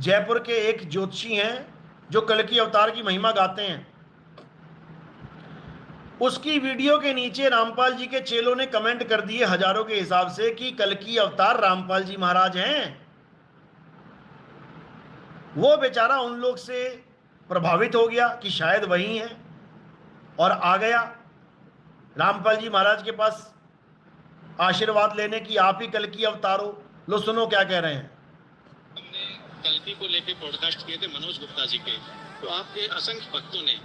जयपुर के एक ज्योतिषी हैं जो कल्कि अवतार की महिमा गाते हैं। उसकी वीडियो के नीचे रामपाल जी के चेलों ने कमेंट कर दिए हजारों के हिसाब से कि कल्कि अवतार रामपाल जी महाराज हैं। वो बेचारा उन लोग से प्रभावित हो गया कि शायद वही हैं और आ गया रामपाल जी महाराज के पास आशीर्वाद लेने की, आप ही कल्कि अवतार हो। लो सुनो क्या कह रहे हैं। हमने कल्कि को लेके पॉडकास्ट किए थे मनोज गुप्ता जी के, तो आपके असंख्य भक्तों ने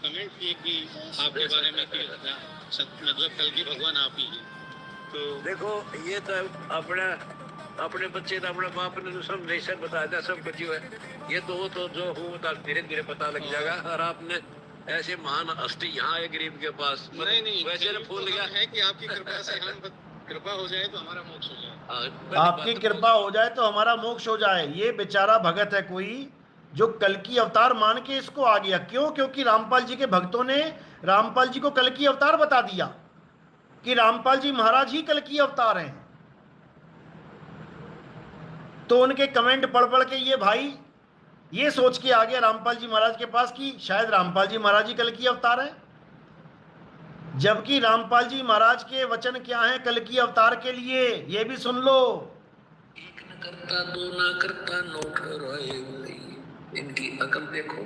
कमेंट किए कि आपके बारे में कि मतलब कल्कि भगवान आप ही हैं। तो देखो ये तो अपने बच्चे तो अपने बाप ने तो सब नेचर बताया था, सब कुछ है। ये तो जो हो धीरे धीरे पता लग जाएगा। और आपने ऐसे महान हस्ती यहाँ है गरीब के पास। नहीं वैसे गरीब फूल तो गया है कि आपकी कृपा से हम कृपा हो जाए तो हमारा मोक्ष हो जाए। आपकी कृपा हो जाए तो हमारा मोक्ष हो जाए। ये बेचारा भगत है कोई जो कल्कि अवतार मान के इसको आ गया। क्यों? क्योंकि रामपाल जी के भक्तों ने रामपाल जी को कल्कि अवतार बता दिया कि रामपाल जी महाराज ही कल्कि अवतार हैं। तो उनके कमेंट पढ़ पढ़ के ये भाई ये सोच के आ गया रामपाल जी महाराज के पास कि शायद रामपाल जी महाराज ही कल्कि अवतार हैं। जबकि रामपाल जी महाराज के वचन क्या हैं कल्कि अवतार के लिए, ये भी सुन लो। एक न करता दो ना करता नौ ठहराए, इनकी अकल देखो।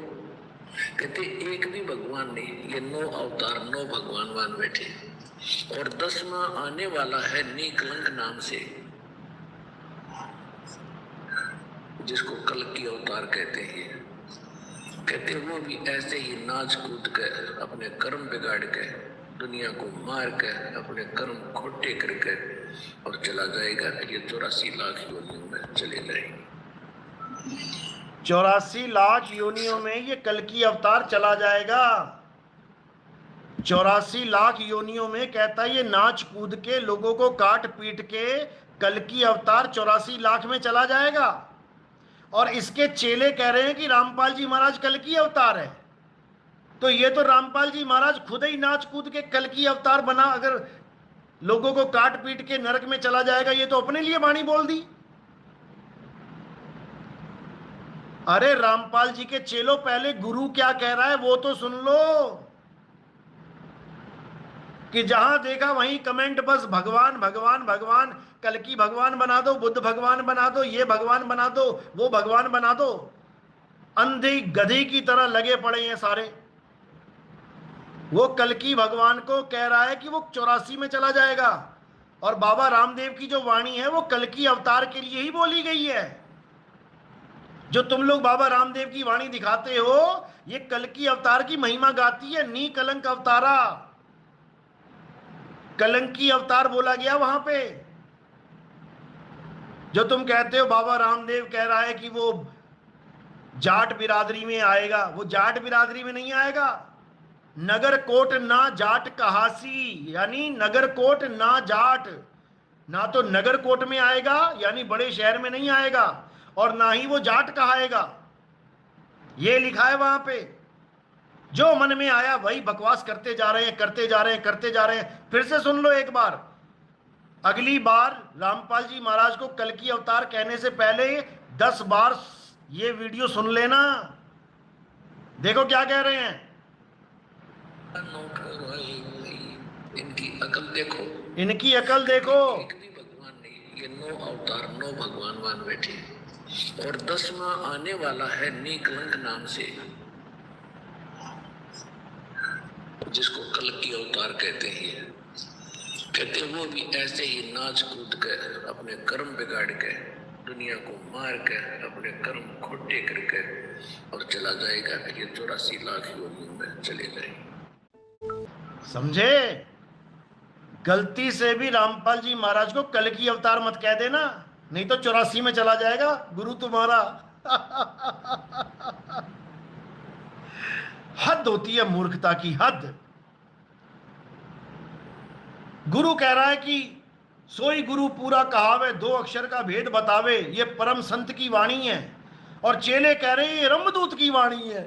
कहते एक भी भगवान नहीं, ये 9 अवतार 9 भगवान वन बैठे। और 10वां आने वाला है निकलंक नाम से, जिसको कल्कि अवतार कहते हैं। कहते वो भी ऐसे ही नाच कूद कर अपने कर्म बिगाड़ के दुनिया को मार के अपने कर्म खोटे करके और चला जाएगा। ये 84 लाख योनियों में चले जाएंगे। 84 लाख योनियों में ये कल्कि अवतार चला जाएगा। 84 लाख योनियों में कहता है ये नाच कूद के लोगों को काट पीट के कल्कि अवतार 84 लाख में चला जाएगा। और इसके चेले कह रहे हैं कि रामपाल जी महाराज कल्कि अवतार है। तो ये तो रामपाल जी महाराज खुद ही नाच कूद के कल्कि अवतार बना, अगर लोगों को काट पीट के नरक में चला जाएगा। ये तो अपने लिए वाणी बोल दी। अरे रामपाल जी के चेलो, पहले गुरु क्या कह रहा है वो तो सुन लो। कि जहां देखा वहीं कमेंट बस भगवान भगवान भगवान, कल्कि भगवान बना दो, बुद्ध भगवान बना दो, ये भगवान बना दो, वो भगवान बना दो। अंधी गधी की तरह लगे पड़े हैं सारे। वो कल्कि भगवान को कह रहा है कि वो 84 में चला जाएगा। और बाबा रामदेव की जो वाणी है वो कल्कि अवतार के लिए ही बोली गई है। जो तुम लोग बाबा रामदेव की वाणी दिखाते हो ये कल्कि अवतार की महिमा गाती है। नी कलंक अवतारा, कलंकी अवतार बोला गया वहां पे। जो तुम कहते हो बाबा रामदेव कह रहा है कि वो जाट बिरादरी में आएगा, वो जाट बिरादरी में नहीं आएगा। नगर कोट ना जाट कहासी, यानी नगर कोट ना जाट, ना तो नगर कोट में आएगा यानी बड़े शहर में नहीं आएगा, और ना ही वो जाट कहाएगा। ये लिखा है वहां पे। जो मन में आया वही बकवास करते जा रहे हैं, करते जा रहे हैं, करते जा रहे हैं। फिर से सुन लो एक बार। अगली बार रामपाल जी महाराज को कल्कि अवतार कहने से पहले 10 बार ये वीडियो सुन लेना। देखो क्या कह रहे हैं। इनकी अकल देखो, इनकी अकल देखो। एक भी भगवान नहीं, ये 9 अवतार 9 भगवान वन बैठे। और 10वां आने वाला है निकलंक नाम से, जिसको कल्कि अवतार कहते हैं। कहते वो भी ऐसे ही नाच कूद कर अपने कर्म बिगाड़ के दुनिया को मार के अपने कर्म खोटे करके और चला जाएगा। ये 84 लाख योनियों में चले जाएंगे। समझे? गलती से भी रामपाल जी महाराज को कल्कि अवतार मत कह देना, नहीं तो 84 में चला जाएगा गुरु तुम्हारा। हद होती है मूर्खता की, हद। गुरु कह रहा है कि सोई गुरु पूरा कहावे, 2 अक्षर का भेद बतावे। ये परम संत की वाणी है। और चेले कह रहे हैं ये रमदूत की वाणी है।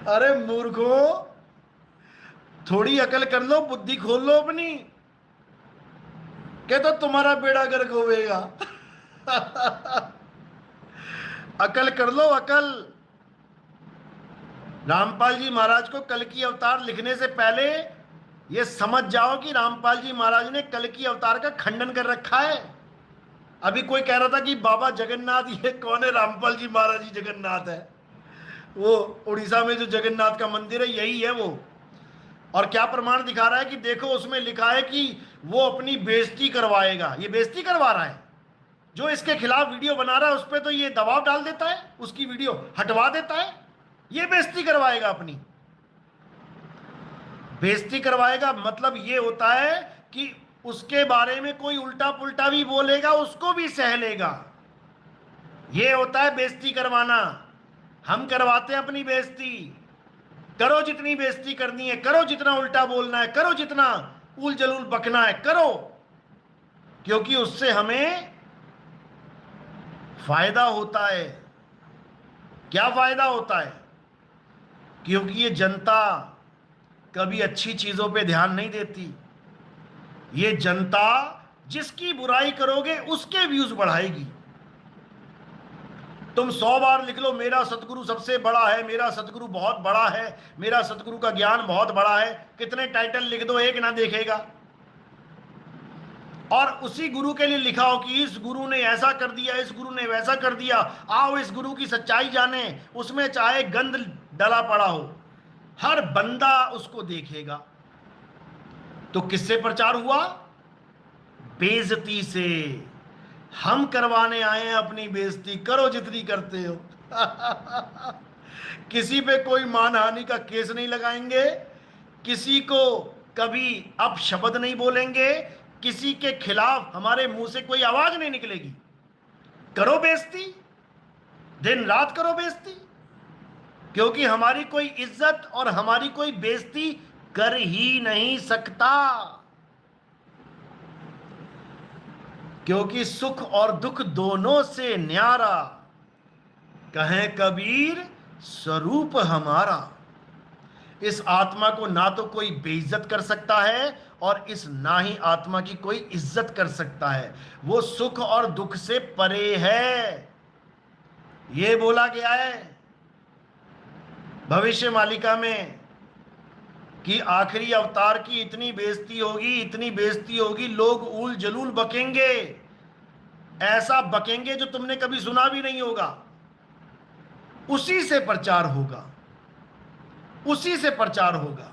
अरे मूर्खो, थोड़ी अकल कर लो, बुद्धि खोल लो अपनी। क्या तो तुम्हारा बेड़ा गर्क होवेगा। अकल कर लो, अकल। रामपाल जी महाराज को कल की अवतार लिखने से पहले यह समझ जाओ कि रामपाल जी महाराज ने कल की अवतार का खंडन कर रखा है। अभी कोई कह रहा था कि बाबा जगन्नाथ, ये कौन है? रामपाल जी महाराज ही जगन्नाथ है। वो उड़ीसा में जो जगन्नाथ का मंदिर है यही है वो। और क्या प्रमाण दिखा रहा है कि देखो उसमें लिखा है कि वो अपनी बेइज्जती करवाएगा। ये बेइज्जती करवा रहा है। जो इसके खिलाफ वीडियो बना रहा है उस पर तो ये दबाव डाल देता है, उसकी वीडियो हटवा देता है। ये बेइज्जती करवाएगा अपनी। बेइज्जती करवाएगा मतलब ये होता है कि उसके बारे में कोई उल्टा पुल्टा भी बोलेगा उसको भी सह लेगा। ये होता है बेइज्जती करवाना। हम करवाते हैं अपनी बेइज्जती। करो जितनी बेइज्जती करनी है, करो जितना उल्टा बोलना है, करो जितना उल जलूल बकना है, करो, क्योंकि उससे हमें फायदा होता है। क्या फायदा होता है? क्योंकि ये जनता कभी अच्छी चीजों पे ध्यान नहीं देती। ये जनता जिसकी बुराई करोगे उसके व्यूज बढ़ाएगी। तुम 100 बार लिख लो मेरा सतगुरु सबसे बड़ा है, मेरा सतगुरु बहुत बड़ा है, मेरा सतगुरु का ज्ञान बहुत बड़ा है, कितने टाइटल लिख दो, एक ना देखेगा। और उसी गुरु के लिए लिखा हो कि इस गुरु ने ऐसा कर दिया, इस गुरु ने वैसा कर दिया, आओ इस गुरु की सच्चाई जाने, उसमें चाहे गंद डला पड़ा हो, हर बंदा उसको देखेगा। तो किससे प्रचार हुआ? बेइज्जती से। हम करवाने आए हैं अपनी बेइज्जती, करो जितनी करते हो। किसी पे कोई मानहानि का केस नहीं लगाएंगे, किसी को कभी अपशब्द नहीं बोलेंगे, किसी के खिलाफ हमारे मुंह से कोई आवाज नहीं निकलेगी। करो बेइज्जती, दिन रात करो बेइज्जती, क्योंकि हमारी कोई इज्जत और हमारी कोई बेइज्जती कर ही नहीं सकता। क्योंकि सुख और दुख दोनों से न्यारा, कहें कबीर स्वरूप हमारा। इस आत्मा को ना तो कोई बेइज्जत कर सकता है और इस ना ही आत्मा की कोई इज्जत कर सकता है। वो सुख और दुख से परे है। ये बोला गया है भविष्य मालिका में कि आखिरी अवतार की इतनी बेइज्जती होगी, इतनी बेइज्जती होगी, लोग उल जलूल बकेंगे, ऐसा बकेंगे जो तुमने कभी सुना भी नहीं होगा। उसी से प्रचार होगा, उसी से प्रचार होगा।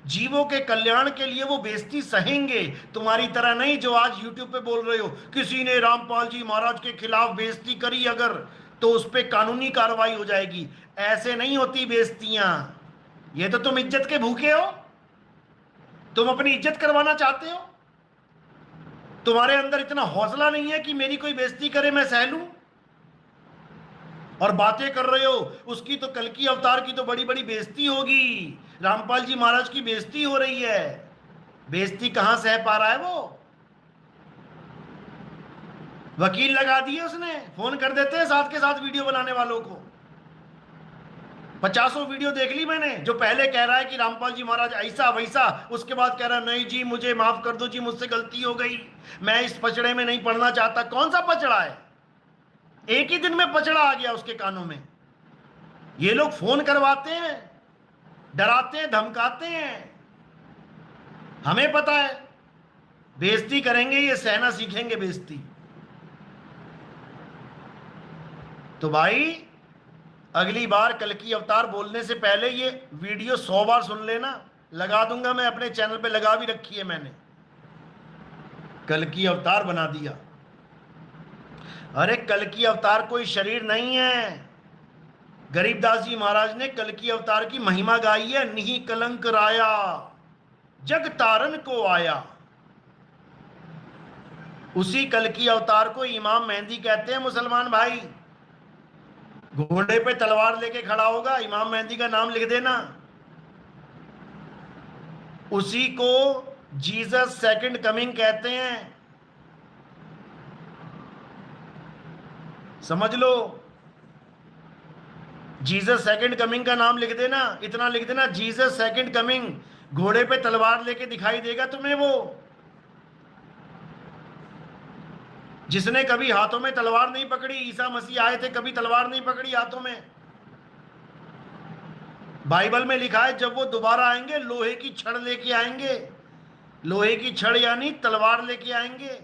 जीवों के कल्याण के लिए वो बेइज्जती सहेंगे, तुम्हारी तरह नहीं जो आज यूट्यूब पे बोल रहे हो किसी ने रामपाल जी महाराज के खिलाफ बेइज्जती करी अगर तो उस पर कानूनी कार्रवाई हो जाएगी। ऐसे नहीं होती बेइज्जतियां। ये तो तुम इज्जत के भूखे हो, तुम अपनी इज्जत करवाना चाहते हो। तुम्हारे अंदर इतना हौसला नहीं है कि मेरी कोई बेइज्जती करे मैं सह लूं। और बातें कर रहे हो उसकी तो कल की अवतार की तो बड़ी बड़ी बेइज्जती होगी, रामपाल जी महाराज की बेइज्जती हो रही है। बेइज्जती कहां सह पा रहा है वो? वकील लगा दिए उसने, फोन कर देते हैं साथ के साथ वीडियो बनाने वालों को। 50 वीडियो देख ली मैंने, जो पहले कह रहा है कि रामपाल जी महाराज ऐसा वैसा, उसके बाद कह रहा नहीं जी मुझे माफ कर दो जी, मुझसे गलती हो गई, मैं इस पचड़े में नहीं पढ़ना चाहता। कौन सा पचड़ा है? एक ही दिन में पचड़ा आ गया उसके कानों में। ये लोग फोन करवाते हैं, डराते हैं, धमकाते हैं। हमें पता है बेइज्जती करेंगे, ये सहना सीखेंगे बेइज्जती। तो भाई अगली बार कल की अवतार बोलने से पहले ये वीडियो 100 बार सुन लेना। लगा दूंगा मैं अपने चैनल पे, लगा भी रखी है मैंने, कल की अवतार बना दिया। अरे कल की अवतार कोई शरीर नहीं है। गरीबदास जी महाराज ने कल की अवतार की महिमा गाई है। निहि कलंक राया जग तारन को आया। उसी कल की अवतार को इमाम मेहंदी कहते हैं मुसलमान भाई। घोड़े पे तलवार लेके खड़ा होगा, इमाम मेहंदी का नाम लिख देना। उसी को जीसस सेकंड कमिंग कहते हैं, समझ लो। जीसस सेकंड कमिंग का नाम लिख देना, इतना लिख देना जीसस सेकंड कमिंग। घोड़े पे तलवार लेके दिखाई देगा तुम्हें वो। जिसने कभी हाथों में तलवार नहीं पकड़ी, ईसा मसीह आए थे कभी तलवार नहीं पकड़ी हाथों में। बाइबल में लिखा है जब वो दोबारा आएंगे लोहे की छड़ लेके आएंगे, लोहे की छड़ यानी तलवार लेके आएंगे।